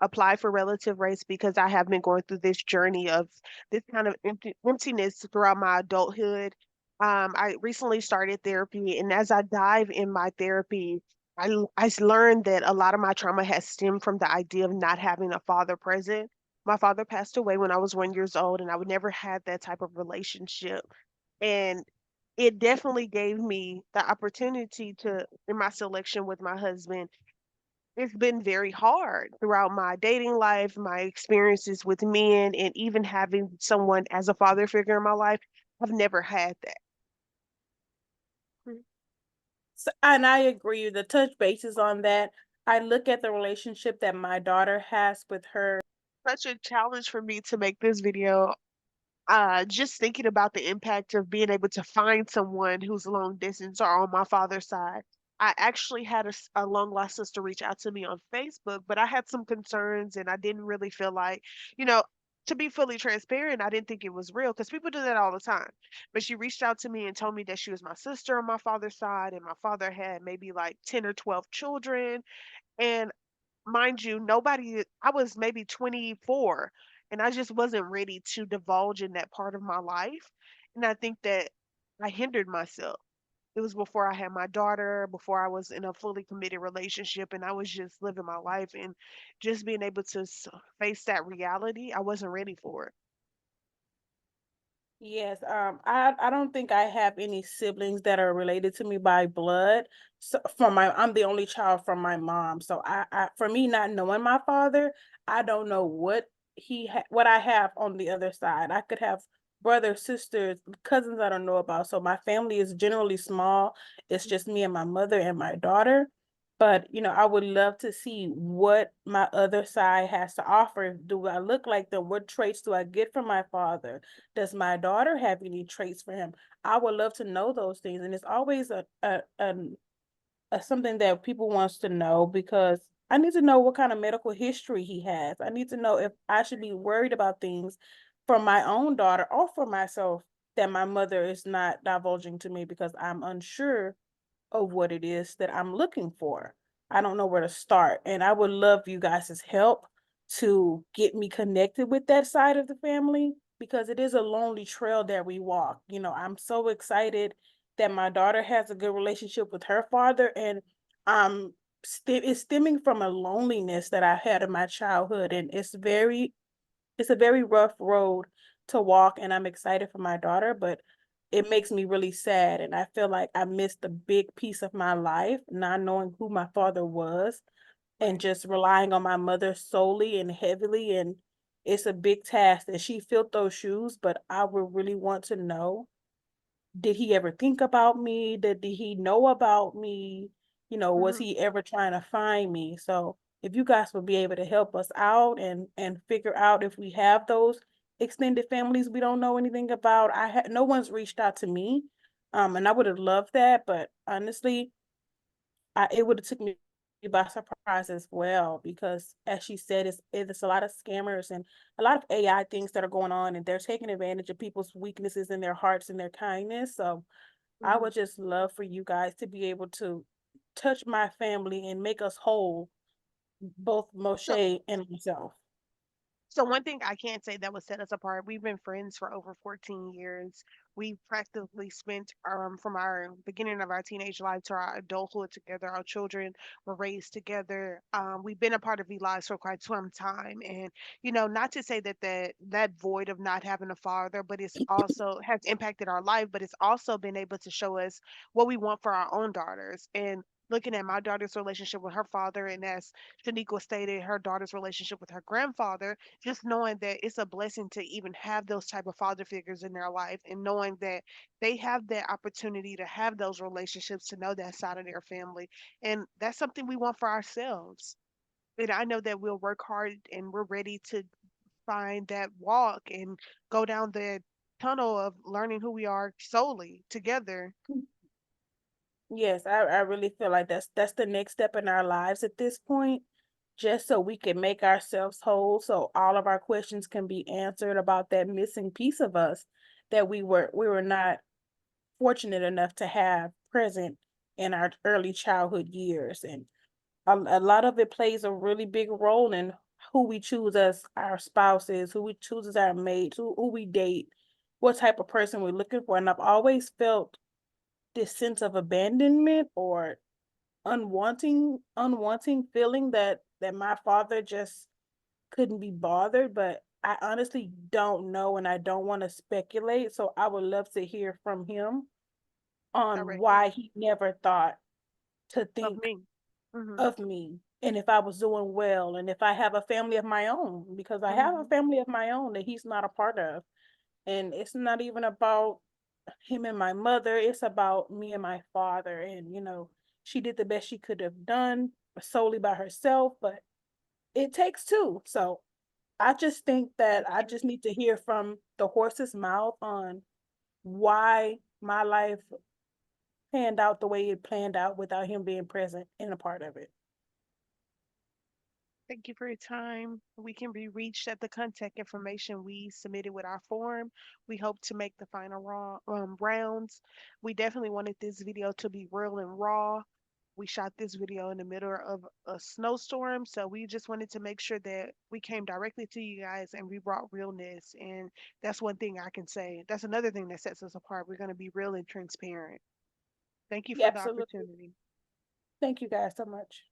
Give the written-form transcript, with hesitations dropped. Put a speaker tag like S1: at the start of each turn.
S1: apply for relative race because I have been going through this journey of this kind of emptiness throughout my adulthood. I recently started therapy, and as I dive in my therapy, learned that a lot of my trauma has stemmed from the idea of not having a father present. My father passed away when I was 1 years old, and I would never had that type of relationship. And it definitely gave me the opportunity to, in my selection with my husband, it's been very hard throughout my dating life, my experiences with men, and even having someone as a father figure in my life. I've never had that. Mm.
S2: So, and I agree. The touch bases on that. I look at the relationship that my daughter has with her.
S1: Such a challenge for me to make this video. Just thinking about the impact of being able to find someone who's long distance or on my father's side. I actually had a long lost sister reach out to me on Facebook, but I had some concerns and I didn't really feel like, you know, to be fully transparent, I didn't think it was real because people do that all the time. But she reached out to me and told me that she was my sister on my father's side, and my father had maybe like 10 or 12 children. And mind you, nobody I was maybe 24, and I just wasn't ready to divulge in that part of my life, and I think that I hindered myself. It was before I had my daughter, before I was in a fully committed relationship, and I was just living my life, and just being able to face that reality, I wasn't ready for it.
S2: Yes, I don't think I have any siblings that are related to me by blood. So I'm the only child from my mom. So for me not knowing my father, I don't know what I have on the other side. I could have brothers, sisters, cousins I don't know about. So my family is generally small. It's just me and my mother and my daughter. But, I would love to see what my other side has to offer. Do I look like them? What traits do I get from my father? Does my daughter have any traits for him? I would love to know those things. And it's always a something that people wants to know because I need to know what kind of medical history he has. I need to know if I should be worried about things for my own daughter or for myself that my mother is not divulging to me because I'm unsure of what it is that I'm looking for. I don't know where to start. And I would love you guys' help to get me connected with that side of the family because it is a lonely trail that we walk. I'm so excited that my daughter has a good relationship with her father, and it's stemming from a loneliness that I had in my childhood, and it's a very rough road to walk, and I'm excited for my daughter, but it makes me really sad, and I feel like I missed a big piece of my life, not knowing who my father was and
S1: Right.
S2: just relying on my mother solely and heavily, and it's a big task, and she filled those shoes, but I would really want to know, did he ever think about me? Did he know about me? Was
S1: Mhm.
S2: he ever trying to find me? So if you guys would be able to help us out and figure out if we have those extended families we don't know anything about. No one's reached out to me. And I would have loved that, but honestly, it would have took me by surprise as well because as she said, it's a lot of scammers and a lot of AI things that are going on, and they're taking advantage of people's weaknesses in their hearts and their kindness. So I
S1: Mhm.
S2: would just love for you guys to be able to touch my family and make us whole, both
S1: So
S2: Moshe and myself.
S1: So one thing I can say that would set us apart, we've been friends for over 14 years. We practically spent from our beginning of our teenage life to our adulthood together. Our children were raised together. We've been a part of our lives for quite some time. And, not to say that that void of not having a father, but it's also has impacted our life, but it's also been able to show us what we want for our own daughters. And looking at my daughter's relationship with her father, and as Shaniqua stated, her daughter's relationship with her grandfather, just knowing that it's a blessing to even have those type of father figures in their life, and knowing that they have that opportunity to have those relationships, to know that side of their family, and that's something we want for ourselves. And I know that we'll work hard and we're ready to find that walk and go down the tunnel of learning who we are solely together.
S2: Yes, I really feel like that's the next step in our lives at this point, just so we can make ourselves whole, so all of our questions can be answered about that missing piece of us that we were not fortunate enough to have present in our early childhood years. And a lot of it plays a really big role in who we choose as our spouses, who we choose as our mates, who we date, what type of person we're looking for. And I've always felt this sense of abandonment or unwanting feeling that my father just couldn't be bothered, but I honestly don't know and I don't want to speculate. So I would love to hear from him on
S1: directly
S2: why he never thought to
S1: of
S2: think
S1: me. Mhm.
S2: of me and if I was doing well and if I have a family of my own, because I have a
S1: Mhm.
S2: family of my own that he's not a part of. And it's not even about him and my mother, it's about me and my father. And, she did the best she could have done solely by herself, but it takes two. So I just think that
S1: That's
S2: I
S1: true.
S2: just need to hear from the horse's mouth on why my life panned out the way it planned out without him being present and a part of it.
S1: Thank you for your time. We can be reached at the contact information we submitted with our form. We hope to make the final rounds. We definitely wanted this video to be real and raw. We shot this video in the middle of a snowstorm, so we just wanted to make sure that we came directly to you guys and we brought realness. And that's one thing I can say. That's another thing that sets us apart. We're going to be real and transparent. Thank you
S2: Yeah,
S1: for the
S2: absolutely.
S1: opportunity.
S2: Thank you guys so much.